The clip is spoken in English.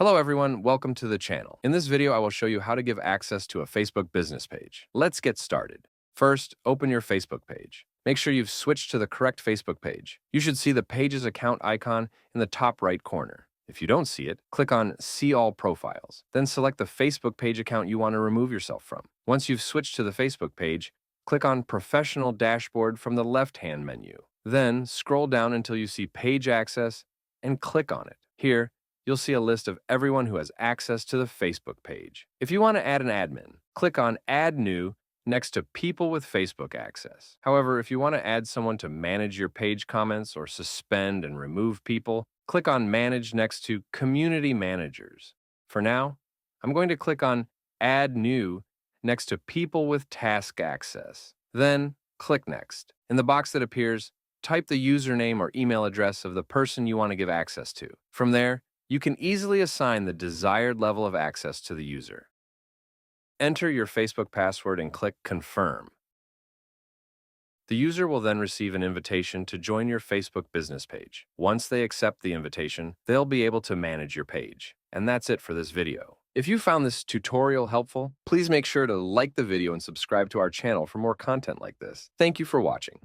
Hello everyone, welcome to the channel. In this video, I will show you how to give access to a Facebook business page. Let's get started. First, open your Facebook page. Make sure you've switched to the correct Facebook page. You should see the page's account icon in the top right corner. If you don't see it, click on See All Profiles. Then select the Facebook page account you want to remove yourself from. Once you've switched to the Facebook page, click on Professional Dashboard from the left-hand menu. Then scroll down until you see Page Access and click on it. Here, you'll see a list of everyone who has access to the Facebook page. If you want to add an admin, click on Add New next to People with Facebook Access. However, if you want to add someone to manage your page comments or suspend and remove people, click on Manage next to Community Managers. For now, I'm going to click on Add New next to People with Task Access. Then, click Next. In the box that appears, type the username or email address of the person you want to give access to. From there, you can easily assign the desired level of access to the user. Enter your Facebook password and click Confirm. The user will then receive an invitation to join your Facebook business page. Once they accept the invitation, they'll be able to manage your page. And that's it for this video. If you found this tutorial helpful, please make sure to like the video and subscribe to our channel for more content like this. Thank you for watching.